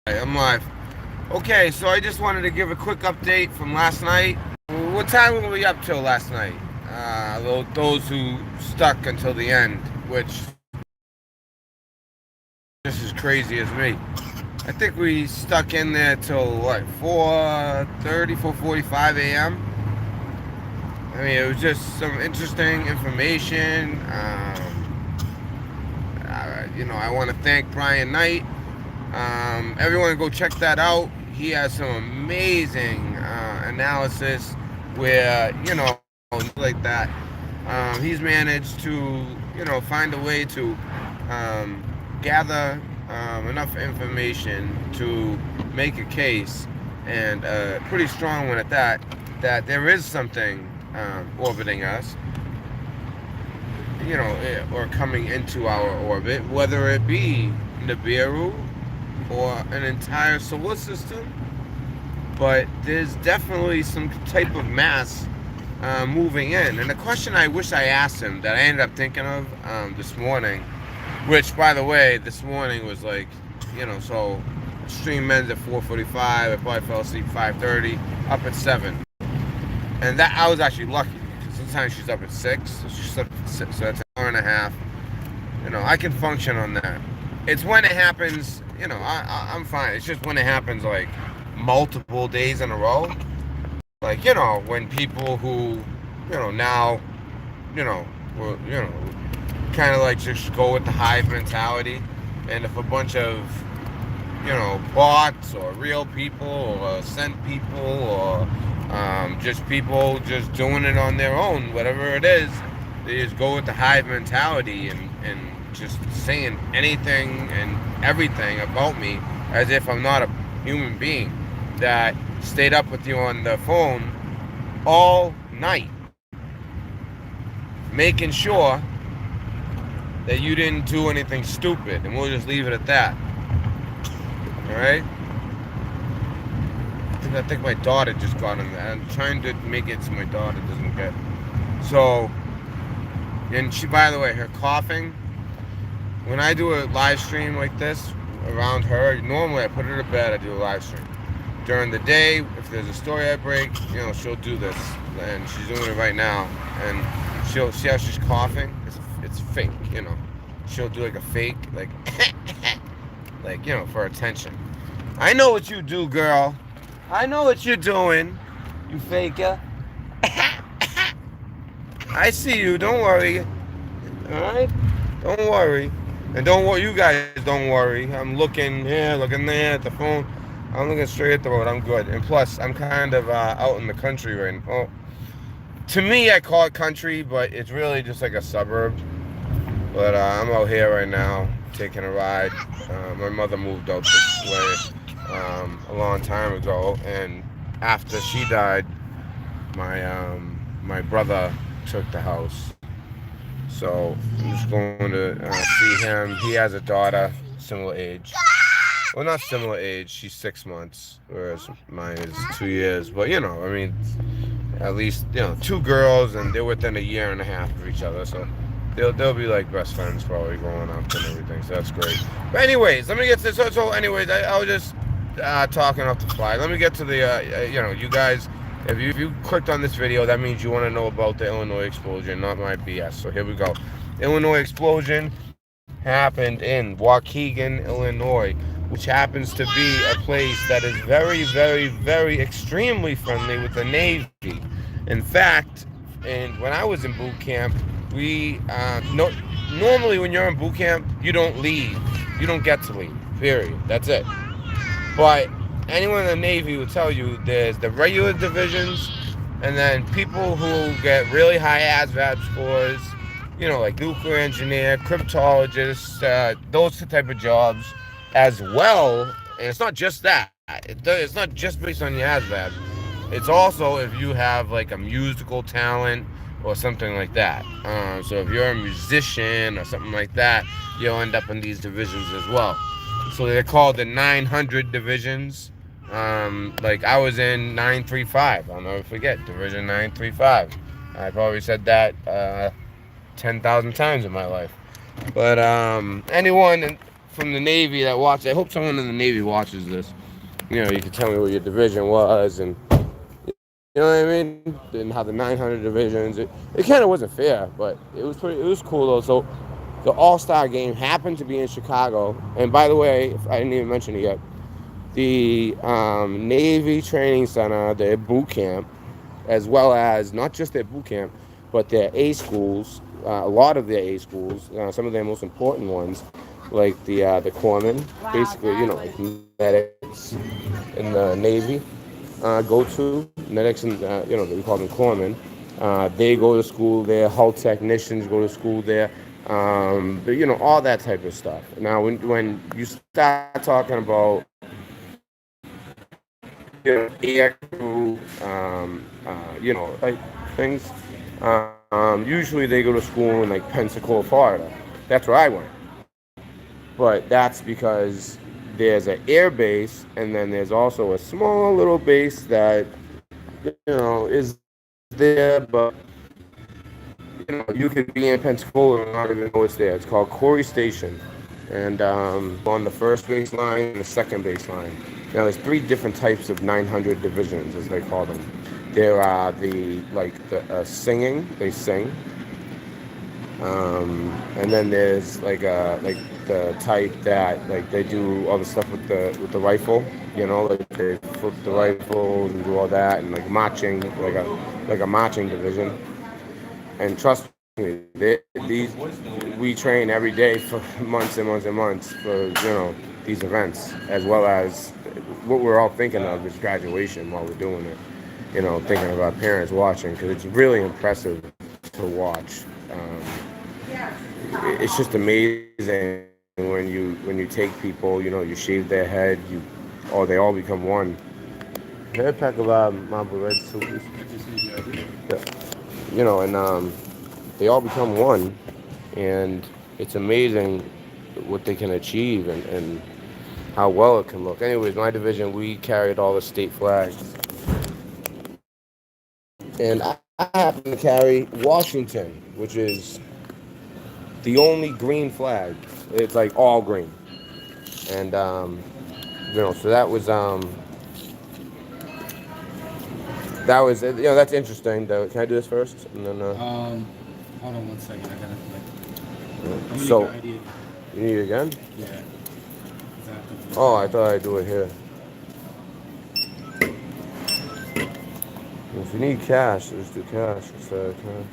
I'm live. Okay, so I just wanted to give a quick update from last night. What time were we up till last night? Those who stuck until the end, which just as crazy as me. I think we stuck in there till what, 4:30, 4:45 a.m. I mean, it was just some interesting information. I want to thank Brian Knight. Everyone go check that out. He has some amazing analysis where, like that. He's managed to, find a way to gather enough information to make a case, and a pretty strong one at that there is something orbiting us, or coming into our orbit, whether it be Nibiru or an entire solar system. But there's definitely some type of mass moving in. And the question I wish I asked him that I ended up thinking of this morning, which, by the way, this morning was like, so stream ends at 4:45. I probably fell asleep 5:30, up at 7. And that I was actually lucky, because sometimes she's up at 6, so she slept at 6, so that's an hour and a half. I can function on that. It's when it happens, I'm fine. It's just when it happens like multiple days in a row. Like, when people who, now, you know, will, kind of like just go with the hive mentality. And if a bunch of, bots or real people or sent people or just people just doing it on their own, whatever it is, they just go with the hive mentality and just saying anything and everything about me as if I'm not a human being that stayed up with you on the phone all night, making sure that you didn't do anything stupid, and we'll just leave it at that. All right? I think my daughter just got in there. I'm trying to make it so my daughter doesn't get. So, and she, by the way, her coughing. When I do a live stream like this around her, normally I put her to bed. I do a live stream. During the day, if there's a story I break, she'll do this, and she's doing it right now. And she'll see how she's coughing. It's fake, She'll do like a fake, like, like, for attention. I know what you do, girl. I know what you're doing, you faker. I see you. Don't worry. All right? Don't worry. And don't worry, you guys don't worry. I'm looking here, looking there at the phone. I'm looking straight at the road. I'm good. And plus, I'm kind of out in the country right now. Well, to me, I call it country, but it's really just like a suburb. But I'm out here right now, taking a ride. My mother moved out this way a long time ago, and after she died, my brother took the house. So I'm just going to see him. He has a daughter, similar age. Well, not similar age. She's 6 months, whereas mine is 2 years. But at least 2 girls, and they're within a year and a half of each other. So they'll be like best friends probably growing up and everything. So that's great. But anyways, let me get to this. So anyways, I was just talking off the fly. Let me get to the you guys. If you clicked on this video, that means you want to know about the Illinois explosion, not my BS. So here we go. Illinois explosion happened in Waukegan, Illinois, which happens to be a place that is very, very, very extremely friendly with the Navy. In fact, when I was in boot camp, we normally when you're in boot camp, you don't leave. You don't get to leave. Period. That's it. But anyone in the Navy will tell you there's the regular divisions, and then people who get really high ASVAB scores, like nuclear engineer, cryptologist, those type of jobs as well. And it's not just that. It's not just based on your ASVAB. It's also if you have like a musical talent or something like that. So if you're a musician or something like that, you'll end up in these divisions as well. So they're called the 900 divisions. Like I was in 935. I'll never forget, Division 935. I probably said that 10,000 times in my life. But anyone from the Navy that watch. I hope someone in the Navy watches this. You know, you can tell me what your division was, and you know what I mean, and how the 900 divisions. It kind of wasn't fair, but it was pretty. It was cool though. So the All-Star game happened to be in Chicago, and by the way, if I didn't even mention it yet, the Navy Training Center, their boot camp, as well as not just their boot camp, but their A schools. A lot of their A schools, some of their most important ones, like the corpsmen, basically, you know, like medics in the Navy, go to medics, and you know, we call them corpsmen. They go to school there. Hull technicians go to school there. But, you know, all that type of stuff. Now, when you start talking about, you know, air crew, you know, like things, usually they go to school in like Pensacola, Florida. That's where I went. But that's because there's an air base, and then there's also a small little base that, you know, is there, but you know, you could be in Pensacola and not even know it's there. It's called Corey Station, and on the first baseline and the second baseline. Now, there's three different types of 900 divisions, as they call them. There are the singing, they sing, and then there's like the type that like they do all the stuff with the rifle, you know, like they flip the rifles and do all that, and like marching, like a marching division. And trust me, these we train every day for months and months and months for, you know, these events, as well as what we're all thinking of is graduation while we're doing it. You know, thinking of our parents watching, because it's really impressive to watch. It's just amazing when you take people, you know, you shave their head, they all become one. Hey, pack of Marble Red soup. Yeah. You know, and they all become one, and it's amazing what they can achieve, and how well it can look. Anyways, my division, we carried all the state flags, and I happen to carry Washington, which is the only green flag. It's like all green, and you know, so that was, you know, that's interesting. Can I do this first, and then Hold on one second. I gotta like. So you need it again? Yeah. Exactly. Oh, I thought I'd do it here. If you need cash, just do cash instead of cash.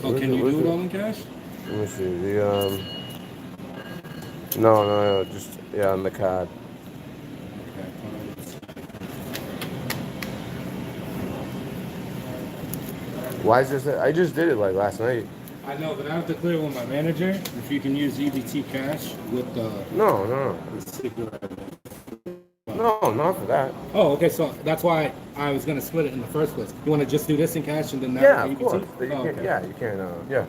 Oh, can you do it all in cash? Let me see. No, just on the card. Okay. Why is this? I just did it like last night. I know, but I have to clear with my manager if you can use EBT cash with the No. cigarette. No, not for that. Oh, okay. So that's why I was gonna split it in the first place. You want to just do this in cash and then that Yeah, with of EBT? course. You Oh, can, okay. yeah, you can. Yeah.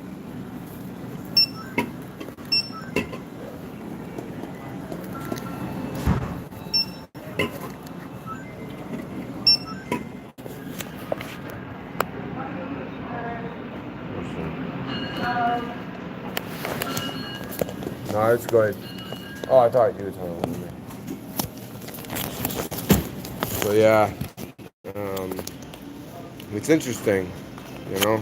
No, it's good. Oh, I thought you were telling me. So yeah, it's interesting, you know.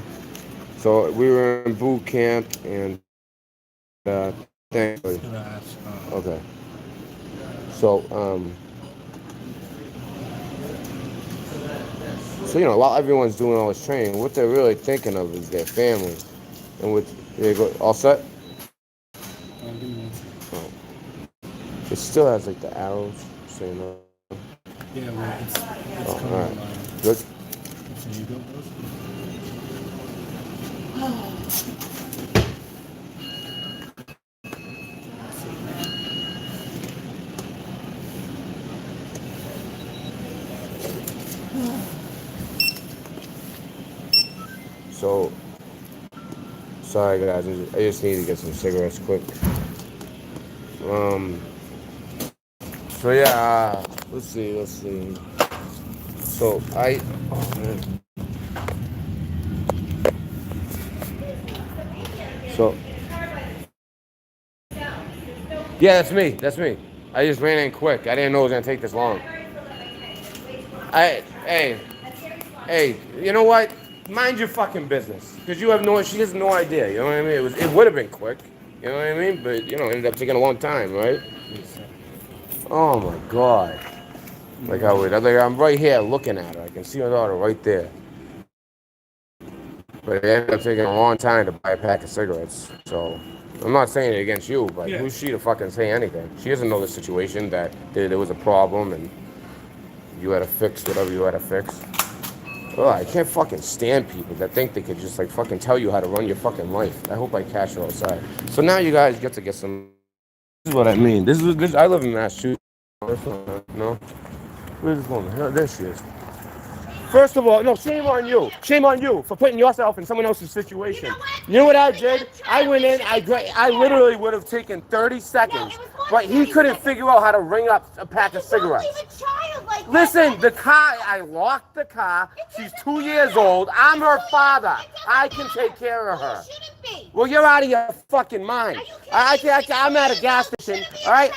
So we were in boot camp, and thankfully, okay. So so you know, while everyone's doing all this training, what they're really thinking of is their family, and what they go all set. Give me one second. Oh. It still has like the arrows, so you know. Yeah, well, it's Oh, coming all right. online. Good. So you built those? So sorry guys, I just need to get some cigarettes quick. So yeah, let's see. So oh man. So Yeah, that's me. That's me. I just ran in quick. I didn't know it was gonna take this long. Hey, you know what? Mind your fucking business, because you have no. She has no idea. You know what I mean? It would have been quick. You know what I mean? But it ended up taking a long time, right? Oh my god! Like I'm right here looking at her. I can see my daughter right there. But it ended up taking a long time to buy a pack of cigarettes. So I'm not saying it against you, but who's she to fucking say anything? She doesn't know the situation, that there was a problem and you had to fix whatever you had to fix. Oh, I can't fucking stand people that think they could just like fucking tell you how to run your fucking life. I hope I catch her outside. So now you guys get to get some. This is what I mean. This. I live in Massachusetts. No, where's this woman? There she is. First of all, no, shame on you. Shame on you for putting yourself in someone else's situation. You know what I did? I went in, I literally would have taken 30 seconds, but he couldn't figure out how to ring up a pack of cigarettes. Listen, the car, I locked the car. She's 2 years old. I'm her father. I can take care of her. Well, you're out of your fucking mind. I'm at a gas station, all right?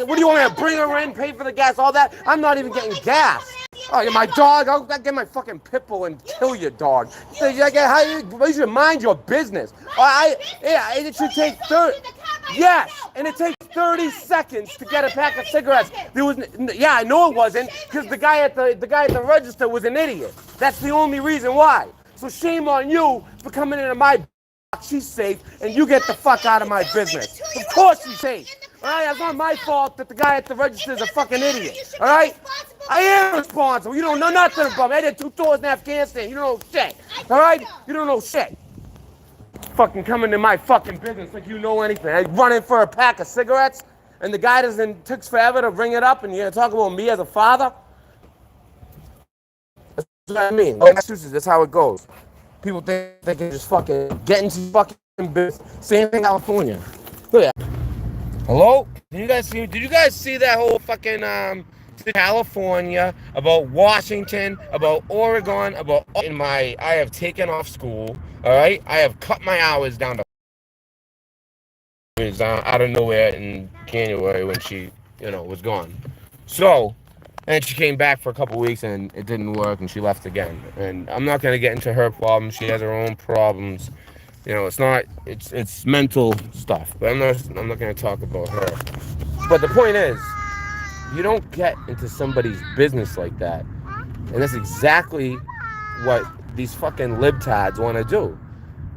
What do you want me to bring her in, pay for the gas, all that? I'm not even getting gas. Oh, you're my dog. I'll get my fucking pit bull and kill your dog. You should mind your business. It should take 30. Yes, and it takes 30 seconds to get a pack of cigarettes. I know it wasn't, because the guy at the register was an idiot. That's the only reason why. So shame on you for coming into my box. She's safe, and you get the fuck out of my business. Of course she's safe. All right, it's not my fault that the guy at the register is a fucking idiot. All right, I am responsible. You don't know nothing about me. I did 2 tours in Afghanistan. You don't know shit. All right, you don't know shit. Fucking coming to my fucking business like you know anything. I run in for a pack of cigarettes, and the guy takes forever to ring it up, and you're gonna talk about me as a father? That's what I mean. In Massachusetts, that's how it goes. People think they can just fucking get into fucking business. Same thing in California. Look at that. Hello? Did you guys see that whole fucking California, about Washington, about Oregon, I have taken off school, all right? I have cut my hours down to out of nowhere in January when she, was gone. So, and she came back for a couple weeks and it didn't work and she left again. And I'm not going to get into her problems. She has her own problems. It's mental stuff, but I'm not going to talk about her. But the point is, you don't get into somebody's business like that. And that's exactly what these fucking libtards want to do.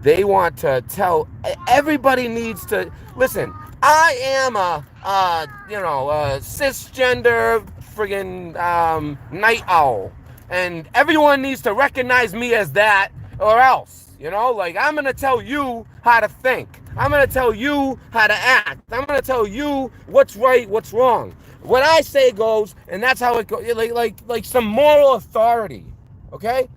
They want to tell, everybody needs to, listen, I am a cisgender friggin' night owl. And everyone needs to recognize me as that or else. I'm going to tell you how to think. I'm going to tell you how to act. I'm going to tell you what's right, what's wrong. What I say goes, and that's how it goes, like some moral authority, okay?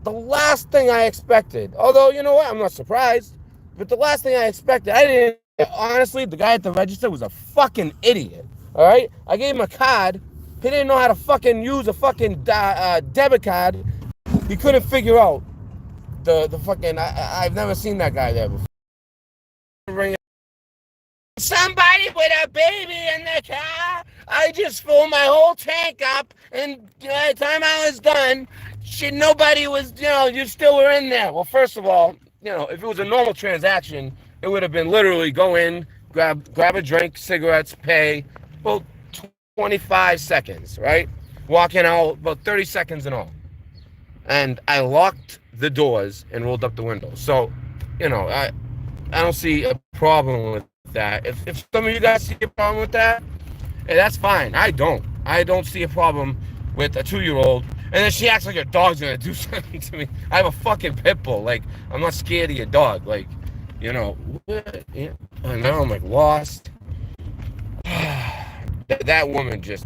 The last thing I expected, although, you know what, I'm not surprised, but the last thing I expected, honestly, the guy at the register was a fucking idiot, all right? I gave him a card. He didn't know how to fucking use a fucking debit card. He couldn't figure out the fucking, I've never seen that guy there before. Somebody with a baby in the car. I just filled my whole tank up, and by the time I was done, nobody was, you still were in there. Well, first of all, if it was a normal transaction, it would have been literally go in, grab a drink, cigarettes, pay, about 25 seconds, right? Walking out about 30 seconds in all. And I locked the doors and rolled up the windows. So, I don't see a problem with that. If some of you guys see a problem with that, that's fine. I don't see a problem with a 2-year-old. And then she acts like her dog's gonna do something to me. I have a fucking pit bull. Like, I'm not scared of your dog. Like, and now I'm like lost. That woman just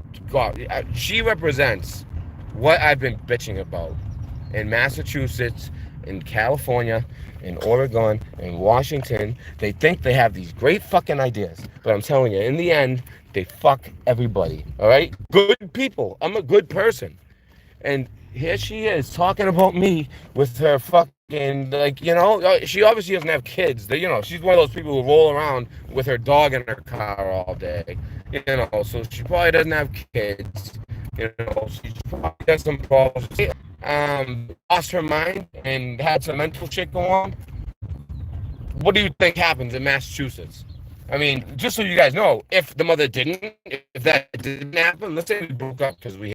she represents what I've been bitching about in Massachusetts, in California, in Oregon, in Washington. They think they have these great fucking ideas, but I'm telling you, in the end, they fuck everybody, all right? Good people. I'm a good person. And here she is talking about me with her fucking, like, she obviously doesn't have kids. She's one of those people who roll around with her dog in her car all day. So she probably doesn't have kids. She probably has some problems. Lost her mind and had some mental shit go on. What do you think happens in Massachusetts? I mean, just so you guys know, if the mother didn't, if that didn't happen, let's say we broke up because we